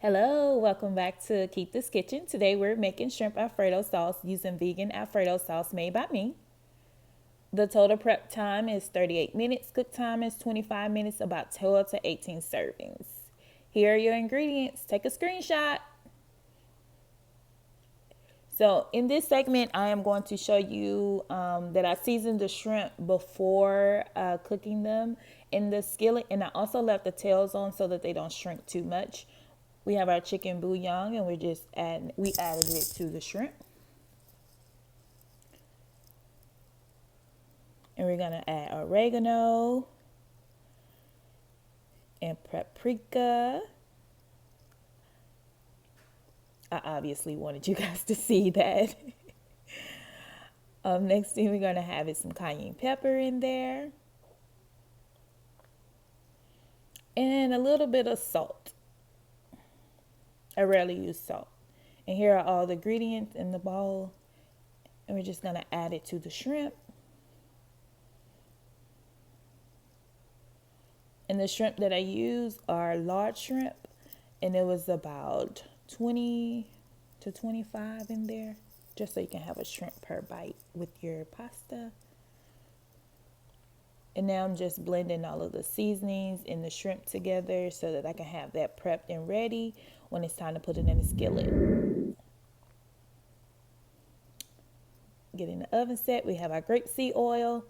Hello, welcome back to Keep This Kitchen. Today we're making shrimp Alfredo sauce using vegan Alfredo sauce made by me. The total prep time is 38 minutes, cook time is 25 minutes, about 12 to 18 servings. Here are your ingredients. Take a screenshot. So in this segment, I am going to show you that I seasoned the shrimp before cooking them in the skillet, and I also left the tails on so that they don't shrink too much. We have our chicken bouillon, and we added it to the shrimp, and we're gonna add oregano and paprika. I obviously wanted you guys to see that. Next thing we're gonna have is some cayenne pepper in there, and a little bit of salt. I rarely use salt. And here are all the ingredients in the bowl, and we're just gonna add it to the shrimp. And the shrimp that I use are large shrimp, and it was about 20 to 25 in there, just so you can have a shrimp per bite with your pasta. And now I'm just blending all of the seasonings and the shrimp together so that I can have that prepped and ready when it's time to put it in the skillet. Getting the oven set, we have our grapeseed oil.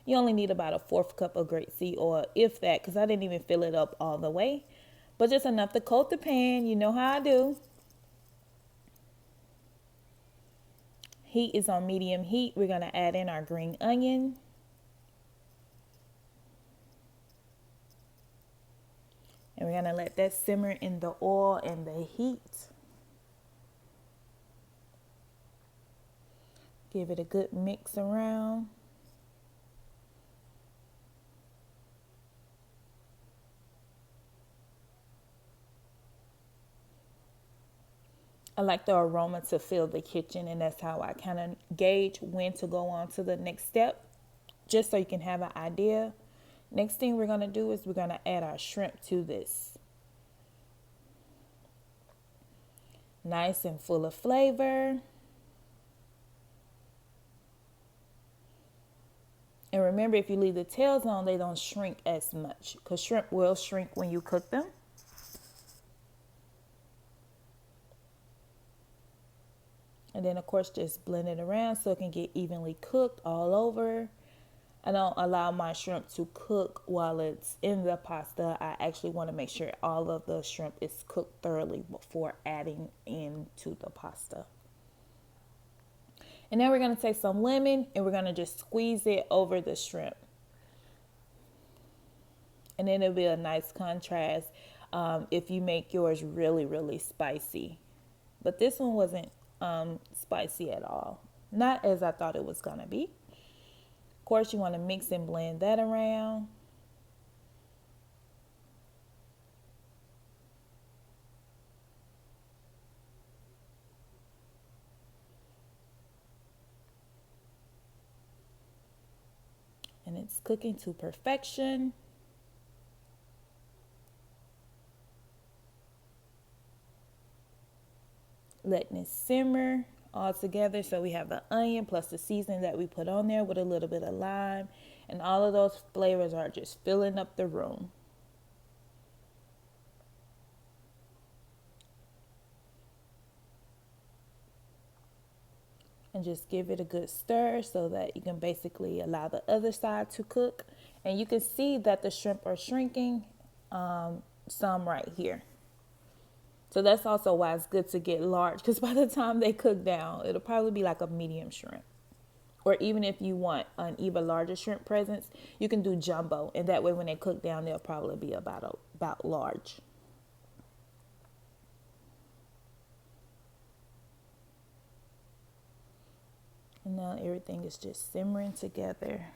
You only need about a 1/4 cup of grapeseed oil, if that, because I didn't even fill it up all the way, but just enough to coat the pan. You know how I do. Heat is on medium heat. We're going to add in our green onion. And we're going to let that simmer in the oil and the heat. Give it a good mix around. I like the aroma to fill the kitchen, and that's how I kind of gauge when to go on to the next step, just so you can have an idea. Next thing we're going to do is we're going to add our shrimp to this. Nice and full of flavor. And remember, if you leave the tails on, they don't shrink as much, because shrimp will shrink when you cook them. And then, of course, just blend it around so it can get evenly cooked all over. I don't allow my shrimp to cook while it's in the pasta. I actually want to make sure all of the shrimp is cooked thoroughly before adding into the pasta. And now we're going to take some lemon and we're going to just squeeze it over the shrimp. And then it'll be a nice contrast if you make yours really, really spicy. But this one wasn't spicy at all. Not as I thought it was going to be. Of course, you want to mix and blend that around. And it's cooking to perfection. Letting it simmer all together. So we have the onion plus the seasoning that we put on there with a little bit of lime. And all of those flavors are just filling up the room. And just give it a good stir so that you can basically allow the other side to cook. And you can see that the shrimp are shrinking, some right here. So that's also why it's good to get large, because by the time they cook down, it'll probably be like a medium shrimp. Or even if you want an even larger shrimp presence, you can do jumbo. And that way when they cook down, they'll probably be about large. And now everything is just simmering together.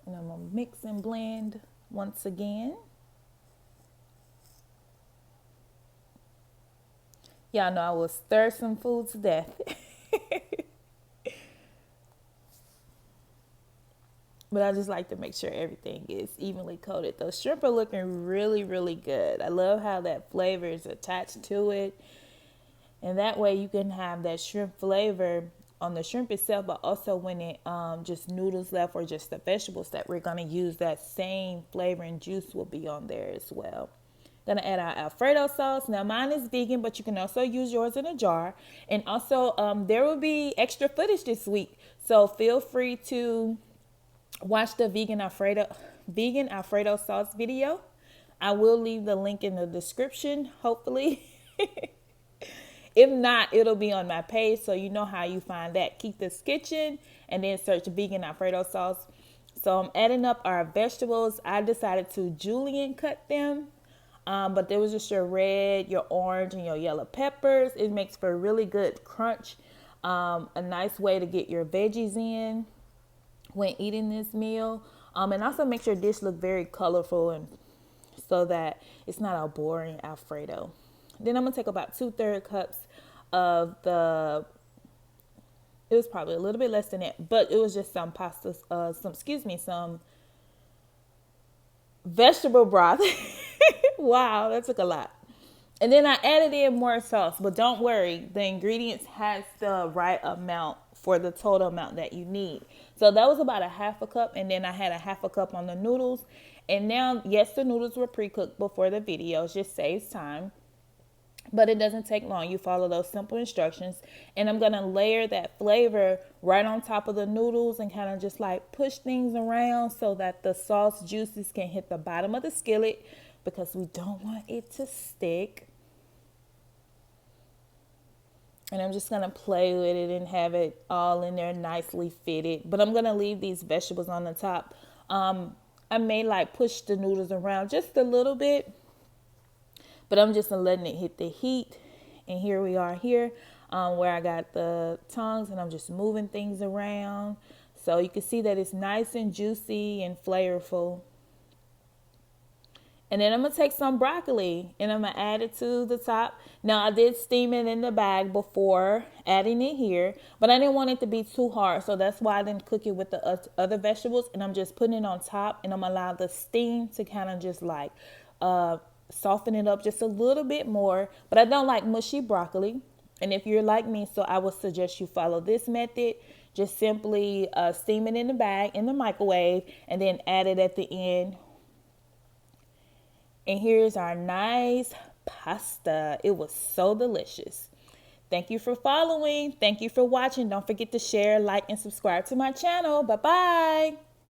And I'm going to mix and blend once again. Y'all know I will stir some food to death. But I just like to make sure everything is evenly coated. Those shrimp are looking really, really good. I love how that flavor is attached to it. And that way you can have that shrimp flavor on the shrimp itself, but also when it just noodles left or just the vegetables that we're going to use, that same flavor and juice will be on there as well. Gonna add our Alfredo sauce. Now mine is vegan, but you can also use yours in a jar. And also there will be extra footage this week, so feel free to watch the vegan Alfredo sauce video. I will leave the link in the description, hopefully. If not, it'll be on my page, so you know how you find that. Keep This Kitchen and then search vegan Alfredo sauce. So I'm adding up our vegetables. I decided to julienne cut them. But there was just your red, your orange, and your yellow peppers. It makes for a really good crunch. A nice way to get your veggies in when eating this meal. And also makes your dish look very colorful, and so that it's not a boring Alfredo. Then I'm going to take about 2/3 cups of it was probably a little bit less than that, but it was just some pasta, some vegetable broth. Wow, that took a lot. And then I added in more sauce, but don't worry, the ingredients has the right amount for the total amount that you need. So that was about a 1/2 cup, and then I had a 1/2 cup on the noodles. And now, yes, the noodles were pre-cooked before the video. It just saves time. But it doesn't take long. You follow those simple instructions. And I'm going to layer that flavor right on top of the noodles and kind of just like push things around so that the sauce juices can hit the bottom of the skillet, because we don't want it to stick. And I'm just going to play with it and have it all in there nicely fitted. But I'm going to leave these vegetables on the top. I may like push the noodles around just a little bit, but I'm just letting it hit the heat. And here we are here where I got the tongs, and I'm just moving things around. So you can see that it's nice and juicy and flavorful. And then I'm going to take some broccoli and I'm going to add it to the top. Now, I did steam it in the bag before adding it here, but I didn't want it to be too hard. So that's why I didn't cook it with the other vegetables. And I'm just putting it on top, and I'm going to allow the steam to kind of just like soften it up just a little bit more. But I don't like mushy broccoli. And if you're like me, so I would suggest you follow this method. Just simply steam it in the bag in the microwave and then add it at the end. And here's our nice pasta. It was so delicious. Thank you for following. Thank you for watching. Don't forget to share, like, and subscribe to my channel. Bye-bye.